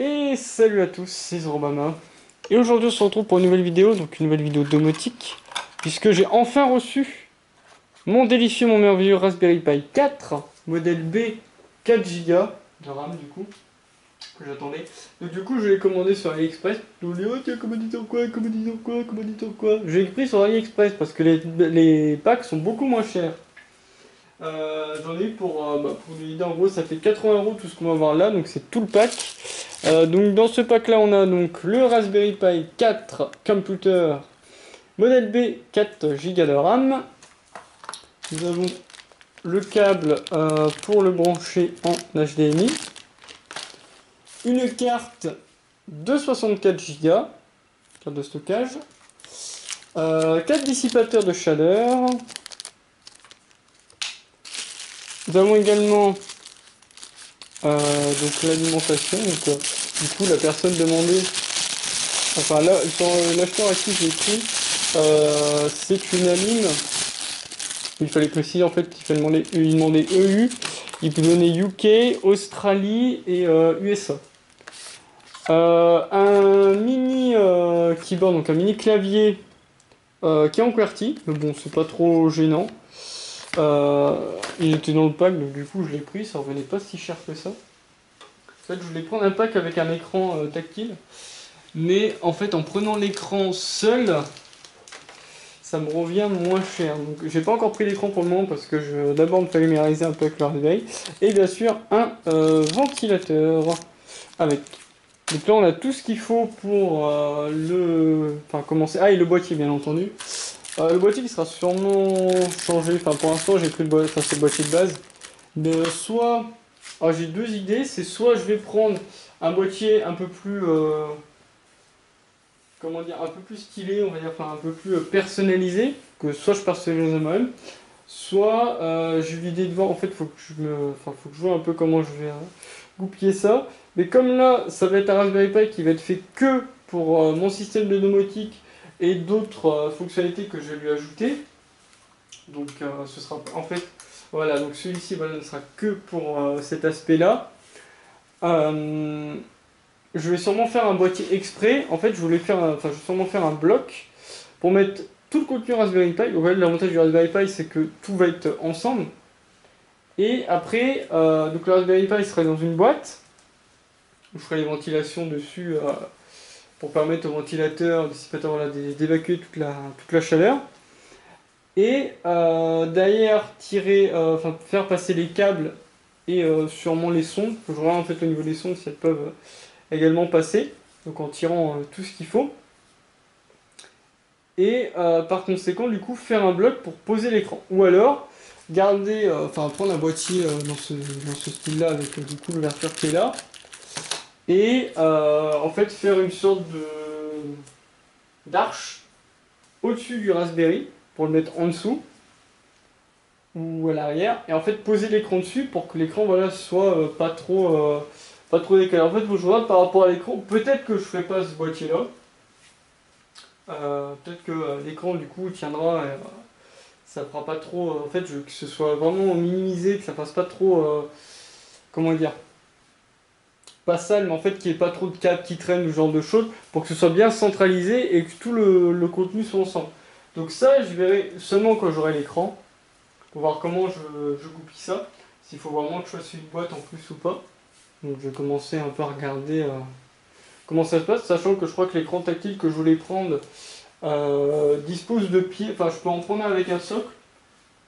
Et salut à tous, c'est Zorobama. Et aujourd'hui on se retrouve pour une nouvelle vidéo, donc une nouvelle vidéo domotique, puisque j'ai enfin reçu mon délicieux, mon merveilleux Raspberry Pi 4, modèle B, 4 Go de RAM du coup, que j'attendais. Donc du coup je l'ai commandé sur AliExpress. Je me dis, oh tiens, commandé sur quoi, commandé sur quoi, commandé sur quoi. Je l'ai pris sur AliExpress parce que les packs sont beaucoup moins chers. J'en ai eu pour une idée, en gros ça fait 80 € tout ce qu'on va voir là, donc c'est tout le pack. Donc dans ce pack là on a donc le Raspberry Pi 4 Computer modèle B, 4 Go de RAM. Nous avons le câble pour le brancher en HDMI, une carte de 64 Go, carte de stockage, 4 dissipateurs de chaleur. Nous avons également donc l'alimentation. Du coup la personne demandait, enfin là l'acheteur à qui j'ai pris, c'est une aline. Il fallait préciser en fait il demandait EU, il peut donner UK, Australie et USA. Un mini keyboard, donc un mini clavier qui est en QWERTY, mais bon c'est pas trop gênant. Il était dans le pack, donc du coup je l'ai pris, ça revenait pas si cher que ça. En fait je voulais prendre un pack avec un écran tactile, mais en fait en prenant l'écran seul, ça me revient moins cher. Donc j'ai pas encore pris l'écran pour le moment parce que je veux d'abord me familiariser un peu avec le Raspberry. Et bien sûr un ventilateur avec. Donc là on a tout ce qu'il faut pour commencer. Ah, et le boîtier bien entendu. Le boîtier qui sera sûrement changé. Enfin pour l'instant j'ai pris c'est le boîtier de base. Mais soit. Alors j'ai deux idées, c'est soit je vais prendre un boîtier un peu plus comment dire, un peu plus stylé, on va dire, enfin un peu plus personnalisé, que soit je personnalise moi-même, soit j'ai eu l'idée de voir, en fait, faut que je vois un peu comment je vais goupiller ça. Mais comme là, ça va être un Raspberry Pi qui va être fait que pour mon système de domotique et d'autres fonctionnalités que je vais lui ajouter, donc ce sera en fait, voilà, donc celui-ci voilà, ne sera que pour cet aspect-là. Je vais sûrement faire un boîtier exprès. En fait, je vais sûrement faire un bloc pour mettre tout le contenu Raspberry Pi. Donc, l'avantage du Raspberry Pi, c'est que tout va être ensemble. Et après, donc le Raspberry Pi serait dans une boîte. Je ferai les ventilations dessus pour permettre au ventilateur, au dissipateur, voilà, d'évacuer toute la chaleur. Et derrière, faire passer les câbles et sûrement les sons. Je regarde en fait au niveau des sons si elles peuvent également passer, donc en tirant tout ce qu'il faut. Et par conséquent, du coup, faire un bloc pour poser l'écran. Ou alors, prendre un boîtier dans ce style-là, avec du coup l'ouverture qui est là. Et en fait, faire une sorte d'arche au-dessus du Raspberry, pour le mettre en dessous, ou à l'arrière. Et en fait, poser l'écran dessus pour que l'écran voilà, soit pas trop décalé. En fait, je regarde par rapport à l'écran, peut-être que je ferai pas ce boîtier-là. Peut-être que l'écran du coup tiendra et ça fera pas trop. En fait, je veux que ce soit vraiment minimisé, que ça fasse pas trop. Comment dire? Pas sale, mais en fait qu'il n'y ait pas trop de câbles qui traînent ou ce genre de choses pour que ce soit bien centralisé et que tout le contenu soit ensemble. Donc, ça, je verrai seulement quand j'aurai l'écran pour voir comment je goupille ça. S'il faut vraiment que je fasse une boîte en plus ou pas. Donc, je vais commencer un peu à regarder comment ça se passe, sachant que je crois que l'écran tactile que je voulais prendre dispose de pieds, enfin je peux en prendre un avec un socle.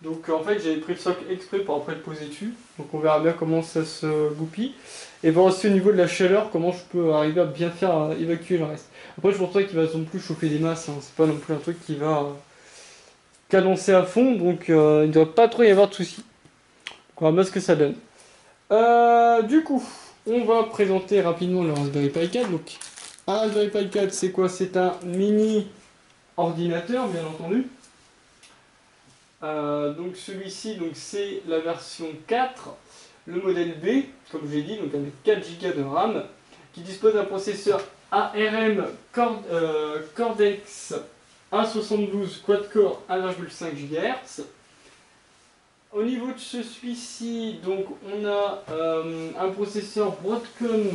Donc en fait j'avais pris le socle exprès pour après le poser dessus. Donc on verra bien comment ça se goupille. Et voir aussi au niveau de la chaleur comment je peux arriver à bien faire évacuer le reste. Après je pense pas qu'il va non plus chauffer des masses, hein. C'est pas non plus un truc qui va cadencer à fond, donc il ne doit pas trop y avoir de soucis. On verra bien ce que ça donne. Du coup, on va présenter rapidement le Raspberry Pi 4. Donc, un Raspberry Pi 4, c'est quoi? C'est un mini ordinateur, bien entendu. Donc celui-ci, c'est la version 4, le modèle B, comme je l'ai dit, donc avec 4 Go de RAM, qui dispose d'un processeur ARM Cortex A72 quad-core 1,5 GHz. Au niveau de celui-ci, donc on a un processeur Broadcom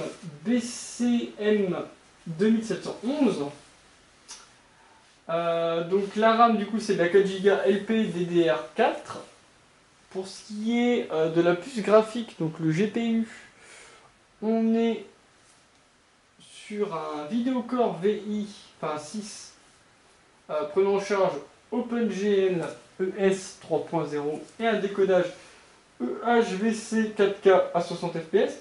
BCM 2711. Donc la RAM du coup c'est de la 4 Go LPDDR4. Pour ce qui est de la puce graphique, donc le GPU, on est sur un Videocore VI, enfin 6, prenant en charge OpenGL ES 3.0 et un décodage EHVC 4K à 60 fps,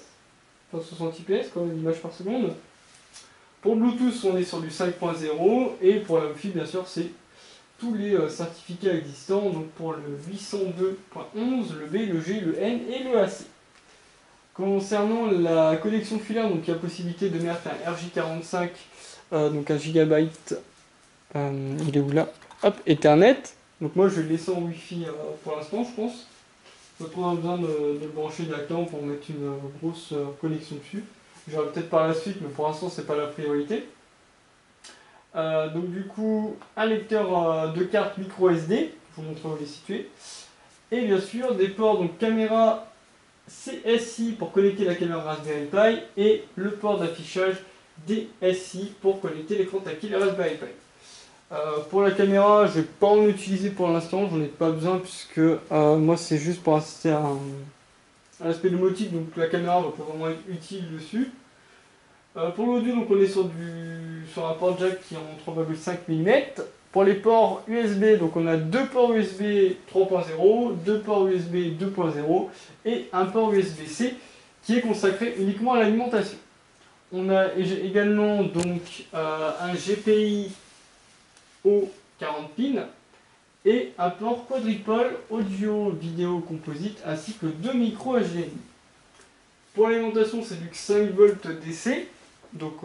enfin 60 IPS, quoi, l'image par seconde. Pour Bluetooth, on est sur du 5.0 et pour la Wi-Fi, bien sûr, c'est tous les certificats existants, donc pour le 802.11, le B, le G, le N et le AC. Concernant la connexion filaire, donc il y a possibilité de mettre un RJ45, donc un gigabyte, il est où là? Hop, Ethernet. Donc moi je vais le laisser en Wi-Fi pour l'instant, je pense. Pas trop besoin de le brancher directement pour mettre une grosse connexion dessus. J'aurai peut-être par la suite, mais pour l'instant c'est pas la priorité. Donc du coup, un lecteur de carte micro SD, je vous montrer où il est situé. Et bien sûr, des ports donc caméra CSI pour connecter la caméra Raspberry Pi et le port d'affichage DSI pour connecter l'écran tactile Raspberry Pi. Pour la caméra, je ne vais pas en utiliser pour l'instant, j'en ai pas besoin puisque moi c'est juste pour assister à un aspect domotique, donc la caméra va pas vraiment être utile dessus. Pour l'audio, donc on est sur un port jack qui est en 3,5 mm. Pour les ports USB, donc on a deux ports USB 3.0, deux ports USB 2.0 et un port USB-C qui est consacré uniquement à l'alimentation. On a également donc un GPI aux 40 pins et un port quadripole audio vidéo composite ainsi que deux micros HDMI. Pour l'alimentation, c'est du 5 volts DC, donc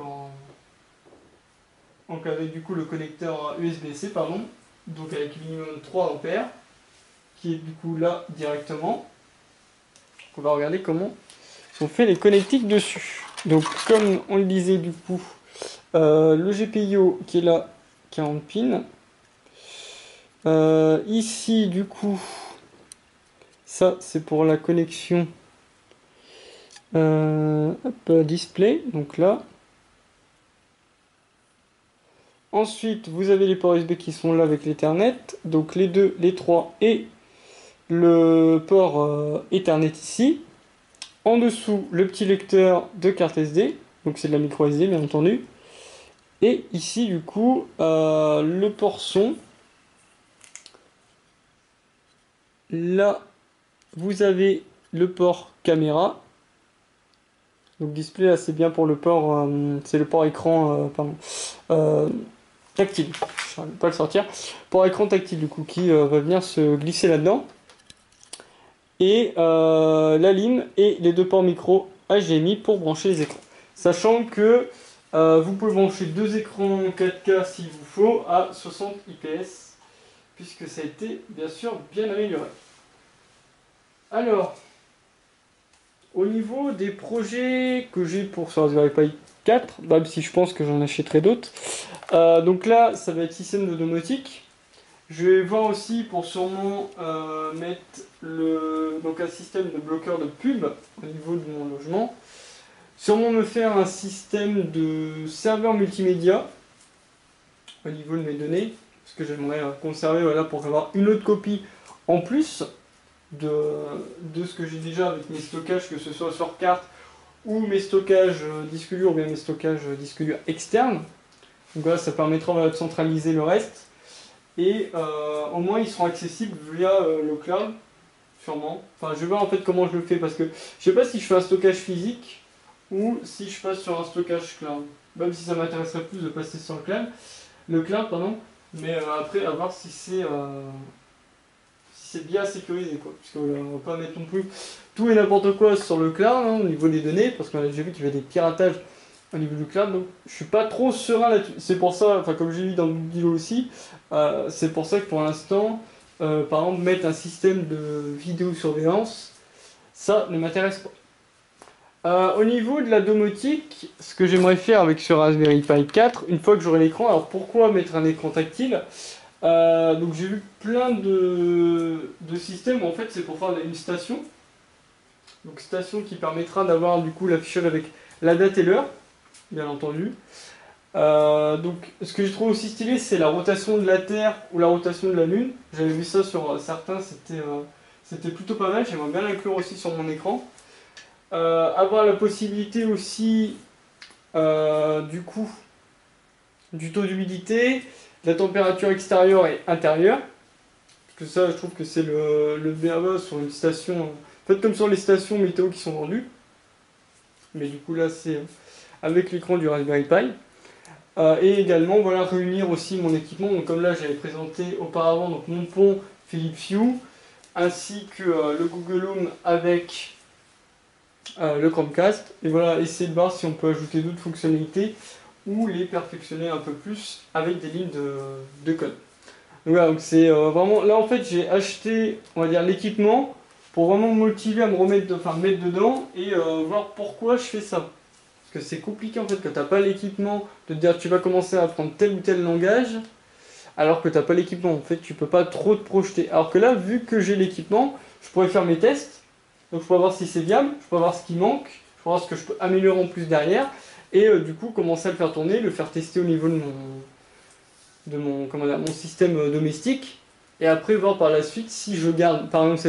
avec du coup le connecteur USB-C, pardon, donc avec minimum 3 ampères, qui est du coup là directement. On va regarder comment on fait les connectiques dessus. Donc comme on le disait du coup, le GPIO qui est là, 40 pins. Ici du coup, ça c'est pour la connexion display, donc là. Ensuite, vous avez les ports USB qui sont là avec l'Ethernet, donc les 2, les 3 et le port Ethernet ici. En dessous, le petit lecteur de carte SD, donc c'est de la micro SD bien entendu. Et ici, du coup, le port son. Là, vous avez le port caméra. Donc display, là, c'est bien pour le port, c'est le port écran, tactile. Je ne vais pas le sortir. Port écran tactile, du coup, qui va venir se glisser là-dedans. Et la lime et les deux ports micro HDMI pour brancher les écrans. Sachant que vous pouvez brancher deux écrans 4K s'il vous faut à 60 IPS, puisque ça a été bien sûr bien amélioré. Alors, au niveau des projets que j'ai pour ce Raspberry Pi 4, même si je pense que j'en achèterai d'autres, donc là ça va être système de domotique. Je vais voir aussi pour sûrement mettre donc un système de bloqueur de pub au niveau de mon logement. Sûrement me faire un système de serveur multimédia au niveau de mes données, parce que j'aimerais conserver, voilà, pour avoir une autre copie en plus de ce que j'ai déjà avec mes stockages, que ce soit sur carte ou mes stockages disque dur ou bien mes stockages disque dur externes. Donc voilà, ça permettra, voilà, de centraliser le reste. Et au moins ils seront accessibles via le cloud, sûrement. Enfin, je vais voir en fait comment je le fais, parce que je sais pas si je fais un stockage physique ou si je passe sur un stockage cloud. Même si ça m'intéresserait plus de passer sur le cloud, pardon. Mais après, à voir si c'est bien sécurisé, quoi. Parce qu'on ne va pas mettre non plus tout et n'importe quoi sur le cloud, hein, au niveau des données, parce qu'on a déjà vu qu'il y avait des piratages au niveau du cloud, donc je suis pas trop serein là-dessus. C'est pour ça, enfin comme j'ai vu dans le vidéo aussi, c'est pour ça que pour l'instant, par exemple, mettre un système de vidéosurveillance, ça ne m'intéresse pas. Au niveau de la domotique, ce que j'aimerais faire avec ce Raspberry Pi 4, une fois que j'aurai l'écran, alors pourquoi mettre un écran tactile? Donc j'ai vu plein de systèmes, en fait c'est pour faire une station. Donc station qui permettra d'avoir du coup l'affichage avec la date et l'heure, bien entendu. Donc ce que je trouve aussi stylé, c'est la rotation de la Terre ou la rotation de la Lune. J'avais vu ça sur certains, c'était plutôt pas mal, j'aimerais bien l'inclure aussi sur mon écran. Avoir la possibilité aussi du coup du taux d'humidité, de la température extérieure et intérieure. Parce que ça, je trouve que c'est le BABA sur une station. En fait, comme sur les stations météo qui sont vendues. Mais du coup, là, c'est avec l'écran du Raspberry Pi. Et également, voilà, réunir aussi mon équipement. Donc, comme là, j'avais présenté auparavant donc, mon pont Philips Hue, ainsi que le Google Home avec le Chromecast. Et voilà, essayer de voir si on peut ajouter d'autres fonctionnalités ou les perfectionner un peu plus avec des lignes de code. Donc voilà, donc c'est vraiment. Là en fait j'ai acheté, on va dire, l'équipement pour vraiment me motiver à me enfin me mettre dedans et voir pourquoi je fais ça. Parce que c'est compliqué en fait quand t'as pas l'équipement de te dire tu vas commencer à apprendre tel ou tel langage alors que t'as pas l'équipement. En fait tu peux pas trop te projeter. Alors que là, vu que j'ai l'équipement, je pourrais faire mes tests. Donc je pourrais voir si c'est viable, je pourrais voir ce qui manque, je pourrais voir ce que je peux améliorer en plus derrière. Et du coup commencer à le faire tourner, le faire tester au niveau de mon, comment dire, mon système domestique, et après voir par la suite si je garde par exemple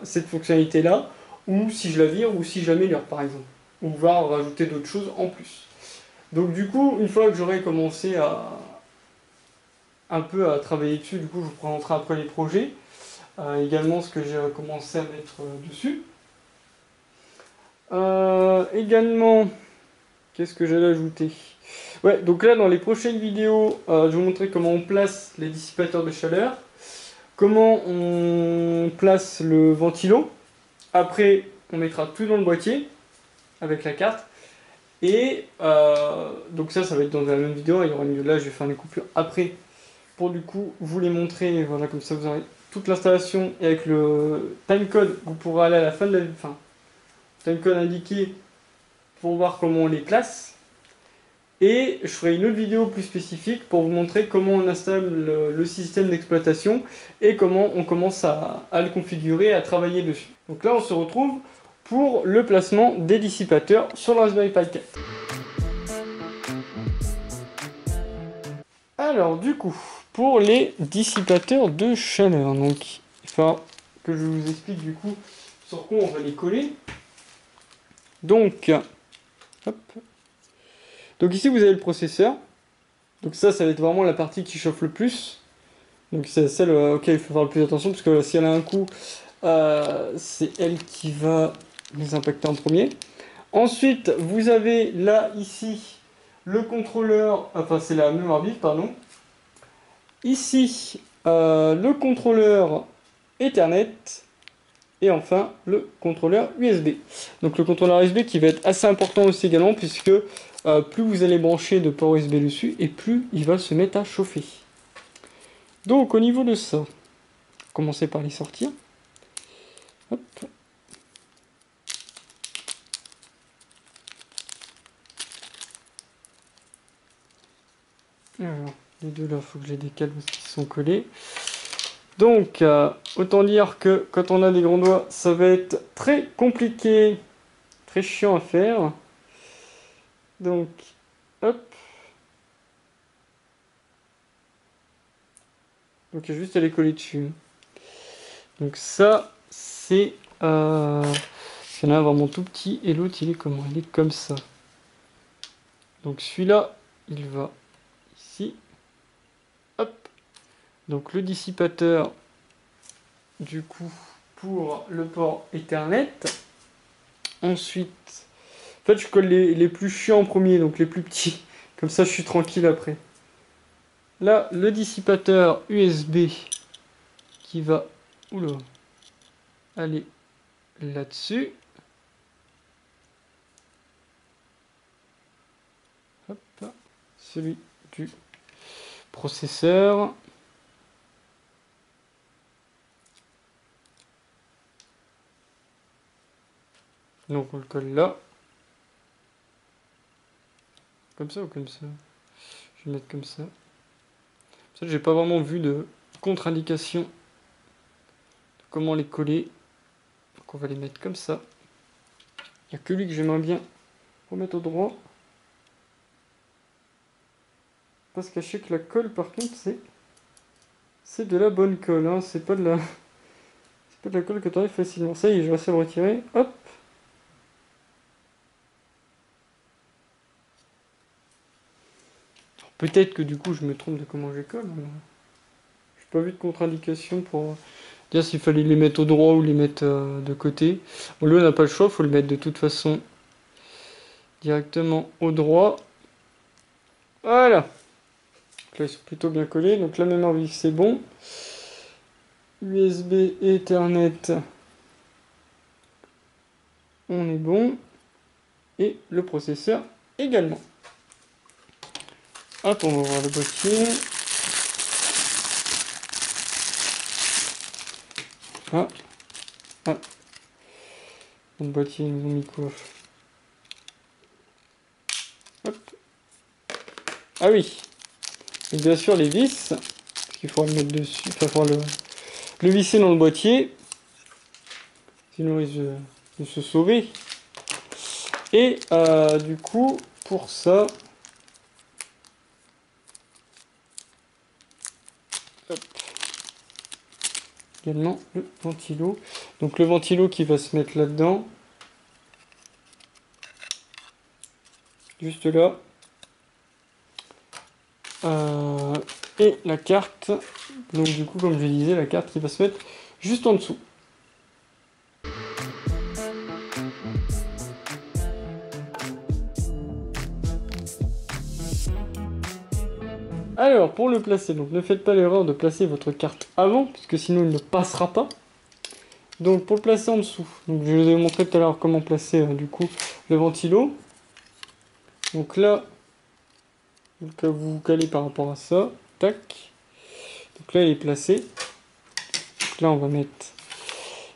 cette fonctionnalité-là, ou si je la vire, ou si je l'améliore par exemple, ou voir rajouter d'autres choses en plus. Donc du coup, une fois que j'aurai commencé à un peu à travailler dessus, du coup je vous présenterai après les projets, également ce que j'ai commencé à mettre dessus. Également, qu'est-ce que j'allais ajouter? Ouais, donc là dans les prochaines vidéos, je vais vous montrer comment on place les dissipateurs de chaleur, comment on place le ventilo. Après, on mettra tout dans le boîtier avec la carte. Et donc ça va être dans la même vidéo. Il y aura une, là, je vais faire des coupures après pour du coup vous les montrer. Voilà, comme ça vous aurez toute l'installation et avec le timecode, vous pourrez aller à la fin de la, enfin, timecode indiqué pour voir comment on les place. Et je ferai une autre vidéo plus spécifique pour vous montrer comment on installe le système d'exploitation et comment on commence à le configurer, à travailler dessus. Donc là, on se retrouve pour le placement des dissipateurs sur le Raspberry Pi 4. Alors du coup, pour les dissipateurs de chaleur, donc il faut que je vous explique du coup sur quoi on va les coller. Donc, hop. Donc ici vous avez le processeur. Donc ça va être vraiment la partie qui chauffe le plus. Donc c'est celle auquel il faut faire le plus attention, parce que si elle a un coup, c'est elle qui va les impacter en premier. Ensuite, vous avez là, ici, le contrôleur, enfin c'est la mémoire vive, pardon. Ici, le contrôleur Ethernet. Et enfin, le contrôleur USB. Donc le contrôleur USB qui va être assez important aussi également, puisque plus vous allez brancher de port USB dessus, et plus il va se mettre à chauffer. Donc au niveau de ça, commencer par les sortir. Hop. Alors, les deux là, il faut que j'ai des câbles qui sont collés. Donc, autant dire que quand on a des grands doigts, ça va être très compliqué, très chiant à faire. Donc, hop. Donc, il y a juste à les coller dessus. Donc ça, c'est... il y en a un vraiment tout petit, et l'autre, il est comment? Il est comme ça. Donc celui-là, il va ici. Hop. Donc le dissipateur, du coup, pour le port Ethernet. Ensuite, en fait, je colle les plus chiants en premier, donc les plus petits. Comme ça, je suis tranquille après. Là, le dissipateur USB qui va... Oula. Aller là-dessus. Hop. Celui du processeur. Donc on le colle là. Comme ça ou comme ça? Je vais le mettre comme ça. fait, j'ai pas vraiment vu de contre-indication de comment les coller. Donc on va les mettre comme ça. Il n'y a que lui que j'aimerais bien remettre au droit. Pas se cacher que la colle, par contre, c'est de la bonne colle. Hein. C'est pas de la colle que tu enlèves facilement. Ça y est, je vais essayer de le retirer. Hop. Peut-être que du coup, je me trompe de comment je les colle. J'ai pas vu de contre-indication pour dire s'il fallait les mettre au droit ou les mettre de côté. Bon, lui, on n'a pas le choix, faut le mettre de toute façon directement au droit. Voilà. Donc là, ils sont plutôt bien collés. Donc la mémoire vive, c'est bon. USB et Ethernet, on est bon. Et le processeur également. Hop, on va voir le boîtier. Ah, ah. Le boîtier, ils nous ont mis quoi? Hop. Ah oui. Et bien sûr les vis, parce qu'il faudra le mettre dessus, enfin il faudra le visser dans le boîtier. Sinon il va se sauver. Et du coup, pour ça, hop, également le ventilo. Donc le ventilo qui va se mettre là-dedans. Juste là. Et la carte. Donc du coup, comme je disais, la carte qui va se mettre juste en dessous. Alors, pour le placer, donc ne faites pas l'erreur de placer votre carte avant, puisque sinon il ne passera pas. Donc pour le placer en dessous, donc je vous ai montré tout à l'heure comment placer du coup le ventilo. Donc là, donc, vous vous calez par rapport à ça, tac. Donc là il est placé. Donc là on va mettre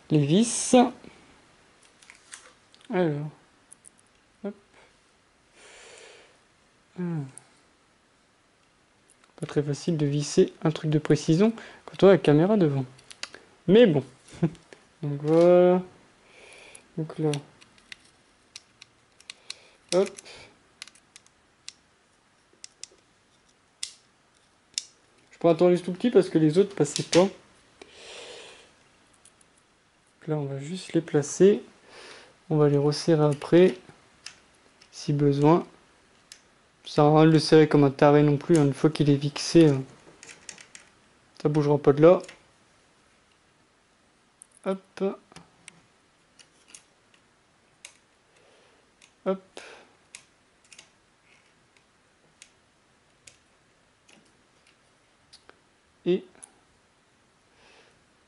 les vis. Alors, hop. Pas très facile de visser un truc de précision quand on a la caméra devant. Mais bon. Donc voilà. Donc là. Hop. Je prends un tournevis tout petit parce que les autres passaient pas. Donc là on va juste les placer. On va les resserrer après. Si besoin. Ça sert à rien de le serrer comme un taré non plus. Hein. Une fois qu'il est fixé, ça bougera pas de là. Hop. Hop. Et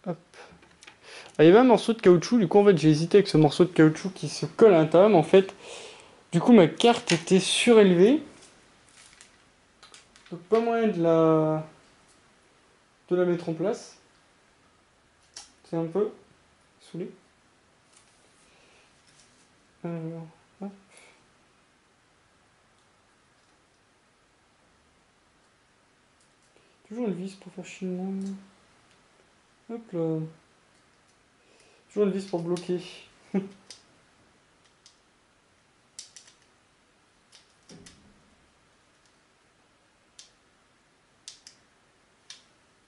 hop. Ah, il y avait un morceau de caoutchouc, du coup en fait j'ai hésité avec ce morceau de caoutchouc qui se colle à l'intérieur, mais en fait, du coup ma carte était surélevée. Donc pas moyen de la mettre en place. C'est un peu saoulé. Alors, hop. Toujours une vis pour faire chinement. Hop là. Toujours une vis pour bloquer.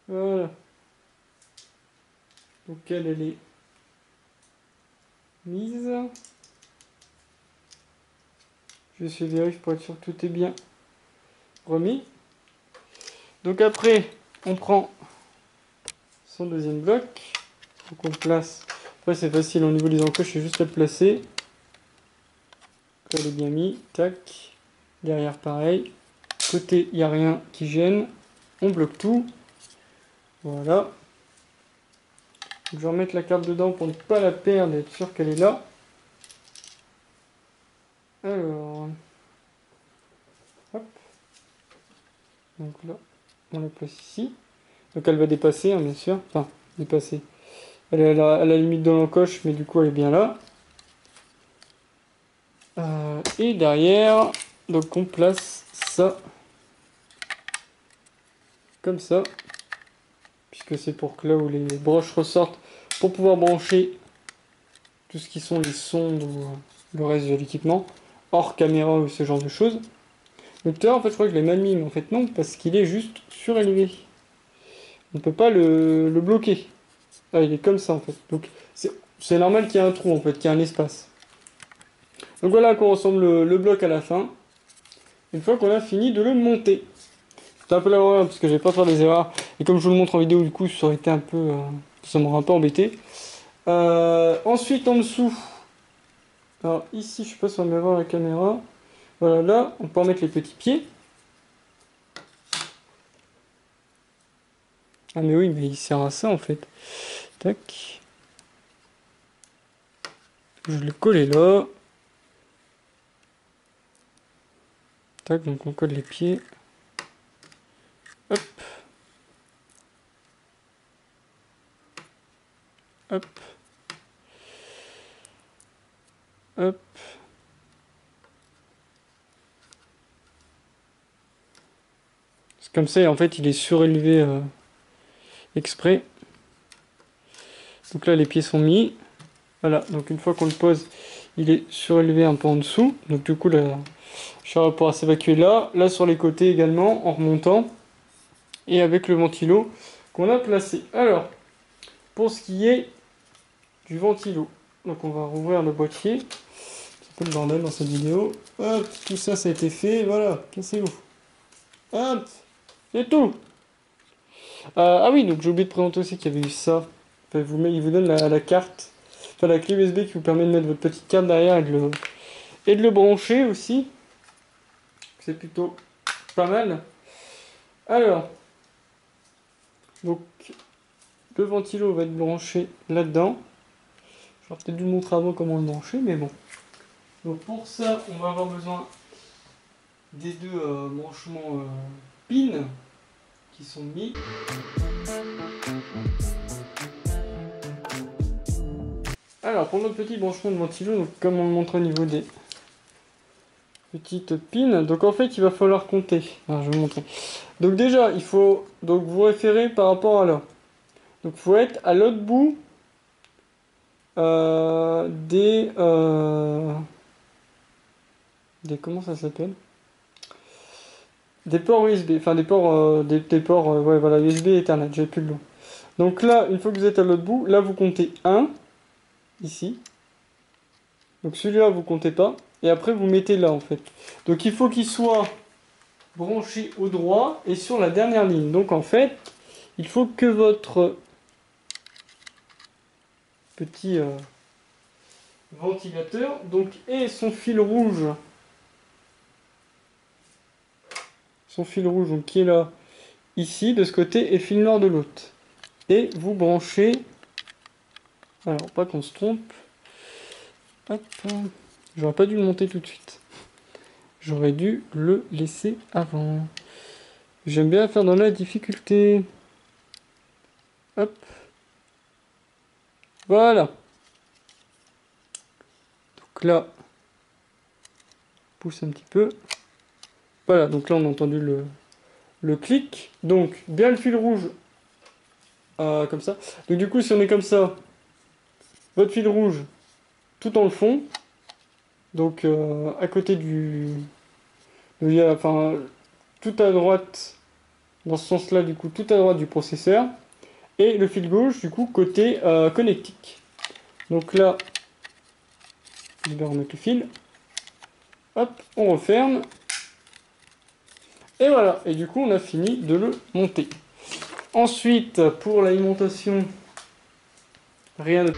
Voilà. Donc elle est mise. Je vais essayer de vérifier pour être sûr que tout est bien remis. Donc après, on prend son deuxième bloc. Donc on le place. Après c'est facile au niveau des encoches, c'est juste à le placer. Là, il est bien mis. Tac. Derrière pareil. Côté, il n'y a rien qui gêne. On bloque tout. Voilà. Donc, je vais remettre la carte dedans pour ne pas la perdre et être sûr qu'elle est là. Alors. Hop. Donc là, on la place ici. Donc elle va dépasser, hein, bien sûr. Enfin, dépasser. Elle est à la limite de l'encoche, mais du coup elle est bien là. Et derrière, donc on place ça. comme ça, puisque c'est pour que là où les broches ressortent, pour pouvoir brancher tout ce qui sont les sondes ou le reste de l'équipement, hors caméra ou ce genre de choses. Le moteur, en fait, je crois que je l'ai mal mis, mais en fait non, parce qu'il est juste surélevé. On ne peut pas le bloquer. Ah, il est comme ça, en fait. Donc, c'est normal qu'il y ait un trou, en fait, qu'il y ait un espace. Donc voilà à quoi ressemble le bloc à la fin. Une fois qu'on a fini de le monter. C'est un peu la horreur, parce que je vais pas faire des erreurs. Et comme je vous le montre en vidéo, du coup, ça aurait été un peu... ça m'aurait un peu embêté. Ensuite, en dessous... Alors, ici, je sais pas si on va voir la caméra. Voilà, là, on peut en mettre les petits pieds. Ah mais oui, mais il sert à ça en fait. Tac. Je vais le coller là. Tac, donc on colle les pieds. Hop. Hop. Hop. C'est comme ça, et en fait, il est surélevé exprès. Donc là, les pieds sont mis. Voilà, donc une fois qu'on le pose, il est surélevé un peu en dessous. Donc du coup, la charrue pourra s'évacuer là. Là, sur les côtés également, en remontant. Et avec le ventilo qu'on a placé. Alors, pour ce qui est du ventilo. Donc on va rouvrir le boîtier. C'est un peu le bordel dans cette vidéo. Hop, tout ça, ça a été fait. Voilà, cassez-vous. Hop, c'est tout. Ah oui, donc j'ai oublié de présenter aussi qu'il y avait eu ça. Enfin, il vous donne la carte, enfin la clé USB qui vous permet de mettre votre petite carte derrière et de le brancher aussi. C'est plutôt pas mal. Alors, donc le ventilo va être branché là-dedans. J'aurais peut-être dû le montrer avant comment le brancher, mais bon. Donc pour ça, on va avoir besoin des deux branchements pins qui sont mis. Alors pour notre petit branchement de ventilo, donc comme on le montre au niveau des petites pins, donc en fait il va falloir compter. Alors, je vais vous montrer. Donc déjà il faut donc vous référer par rapport à là. Donc il faut être à l'autre bout des comment ça s'appelle? Des ports USB, enfin des ports ouais voilà USB Ethernet, j'ai plus le nom. Donc là, une fois que vous êtes à l'autre bout, là vous comptez 1 ici. Donc celui-là vous comptez pas et après vous mettez là en fait. Donc il faut qu'il soit branché au droit et sur la dernière ligne. Donc en fait, il faut que votre petit ventilateur donc ait son fil rouge donc qui est là ici de ce côté et fil noir de l'autre. Et vous branchez, alors pas qu'on se trompe, hop, j'aurais pas dû le monter tout de suite. J'aurais dû le laisser avant. J'aime bien faire dans la difficulté. Hop. Voilà. Donc là, pousse un petit peu. Voilà, donc là on a entendu le clic. Donc bien le fil rouge comme ça. Donc du coup si on est comme ça, votre fil rouge tout dans le fond. Donc à côté enfin tout à droite, dans ce sens-là du coup, tout à droite du processeur. Et le fil gauche du coup côté connectique. Donc là, je vais remettre le fil. Hop, on referme. Et voilà, et du coup on a fini de le monter. Ensuite, pour l'alimentation, rien de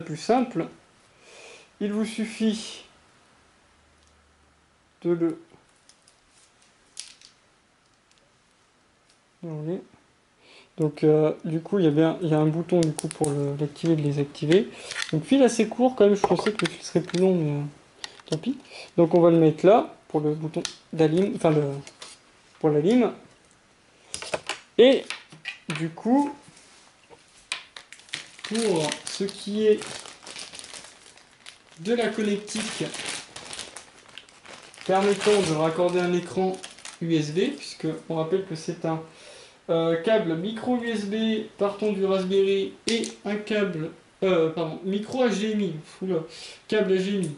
plus simple. Il vous suffit de le... Donc du coup il y a un bouton du coup pour l'activer et le désactiver. Donc fil assez court quand même, je pensais que le fil serait plus long mais tant pis. Donc on va le mettre là pour le bouton d'alim, enfin pour la lime. Et du coup pour ce qui est de la connectique, permettant de raccorder un écran USB, puisque on rappelle que c'est un câble micro USB partant du Raspberry et un câble micro HDMI, câble HDMI.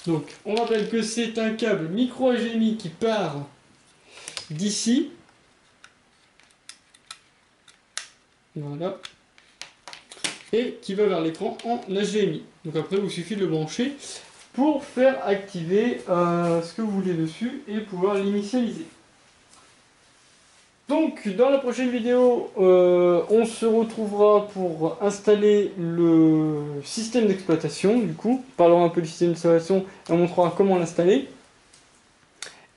Donc on rappelle que c'est un câble micro HDMI qui part d'ici. Voilà. Et qui va vers l'écran en HDMI. Donc après, il vous suffit de le brancher pour faire activer ce que vous voulez dessus et pouvoir l'initialiser. Donc dans la prochaine vidéo, on se retrouvera pour installer le système d'exploitation. Du coup, on parlera un peu du système d'exploitation et on montrera comment l'installer.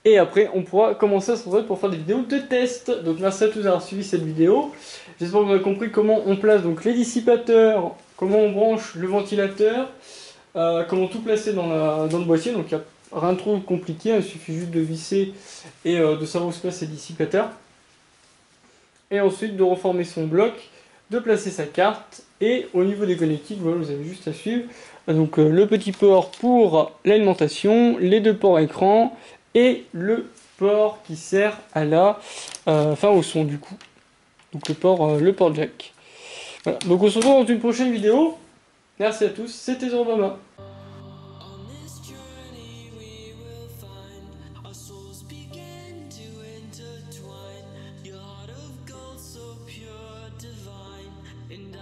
Et après, on pourra commencer à se retrouver pour faire des vidéos de test. Donc merci à tous d'avoir suivi cette vidéo. J'espère que vous avez compris comment on place donc les dissipateurs, comment on branche le ventilateur, comment tout placer dans le boîtier. Donc il n'y a rien de trop compliqué, il suffit juste de visser et de savoir où se placent les dissipateurs. Et ensuite de reformer son bloc, de placer sa carte. Et au niveau des connectiques, voilà, vous avez juste à suivre. Donc le petit port pour l'alimentation, les deux ports écran et le port qui sert à au son du coup. Donc le port jack. Voilà. Donc on se retrouve dans une prochaine vidéo. Merci à tous, c'était Zorobama. And